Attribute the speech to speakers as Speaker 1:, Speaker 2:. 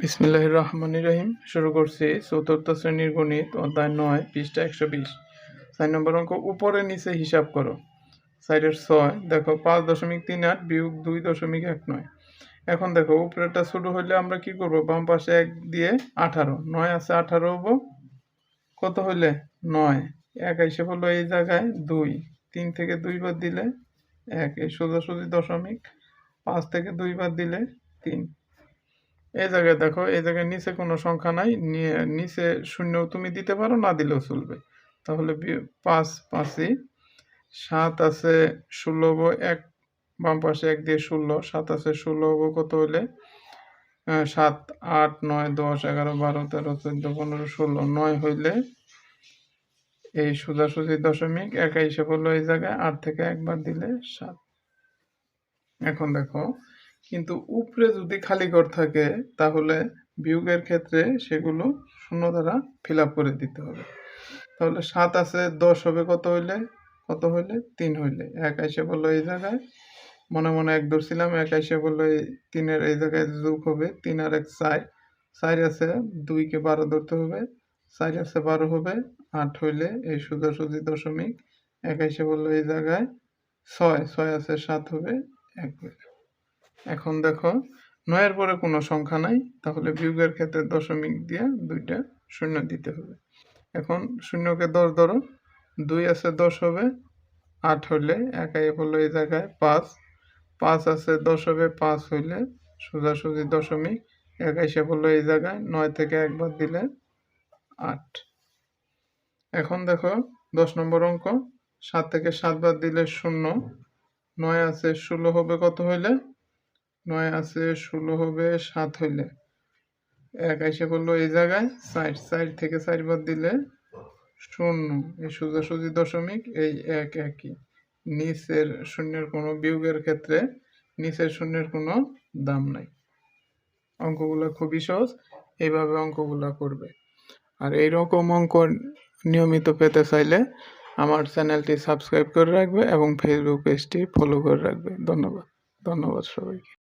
Speaker 1: বিসমিল্লাহির রহমানির রহিম। শুরু করছি চতুর্থ শ্রেণীর গণিত অধ্যায় 9 পৃষ্ঠা 120। 4 নম্বর অঙ্ক উপরে নিচে হিসাব করো। 4 দেখো 5.38 বিয়োগ 2.19। এখন দেখো উপরেটা ছোট হইলে আমরা কি করব, বাম পাশে 1 দিয়ে 18, 9 আছে 18 হবো কত হইলে 9, 1 এসে বললো এই জায়গায় 2, 3 থেকে 2 বাদ দিলে 1, এই সোজাসুজি দশমিক, 5 থেকে 2 বাদ দিলে 3। এই জায়গায় দেখো, এই জায়গায় নিচে কোনো সংখ্যা নাই, নিচে শূন্য তুমি দিতে পারো, না দিলেও চলবে। তাহলে 5 5ই 7 আছে 16 হবো, 1 বাম পাশে 1 দিয়ে 16, 7 আছে 16 হবো কত হইলে 7 8 9 10 11 12 13 14 15 16, 9 হইলে এই সোজাসুজি দশমিক 1 এসে বললো এই জায়গায় 8 থেকে 1 বাদ দিলে 7। এখন দেখো, কিন্তু উপরে যদি খালি ঘর থাকে তাহলে বিয়োগের ক্ষেত্রে সেগুলো শূন্য দ্বারা ফিল আপ করে দিতে হবে। তাহলে 7 আছে 10 হবে কত হইলে 3 হইলে, 1 এসে বললো এই জায়গায়, মনে মনে 1 ধরছিলাম, 1 এসে বললো এই 3-এর এই জায়গায় যোগ হবে, 3 আর 1 4, 4 আছে 2 কে 12 ধরতে হবে, 4 আছে 12 হবে, 8 হইলে এই সোজাসুজি দশমিক 1 এসে বললো এই জায়গায় 6, 6 আছে 7 হবে 1 হইলে। এখন দেখো 9 এর পরে কোনো সংখ্যা নাই, তাহলে বিয়োগের ক্ষেত্রে দশমিক দিয়ে 2টা শূন্য দিতে হবে। এখন শূন্যকে 10 ধরো, 2 আছে 10 হবে, 8 হইলে 1 আইয়ে পড়লো এই জায়গায় 5, 5 আছে 10 হবে, 5 হইলে সোজাসুজি দশমিক 1 এসে পড়লো এই জায়গায়, 9 থেকে 1 বাদ দিলে 8। এখন দেখো 10 নম্বর অঙ্ক, 7 থেকে 7 বাদ দিলে 0, 9 আছে 16 হবে কত হইলে 9 আছে 16 হবে 7 হইলে, 1 এসে পড়লো এই জায়গায় 4, 4 থেকে 4 বাদ দিলে 0, এই সোজাসুজি দশমিক এই 1 একই, নিচের শূন্যের কোনো বিয়োগের ক্ষেত্রে নিচের শূন্যের কোনো দাম নাই। অঙ্কগুলো খুবই সহজ, এইভাবে অঙ্কগুলো করবে। আর এইরকম অঙ্ক নিয়মিত পেতে চাইলে আমার চ্যানেলটি সাবস্ক্রাইব করে রাখবে এবং ফেসবুক পেজটি ফলো করে রাখবে। ধন্যবাদ সবাইকে।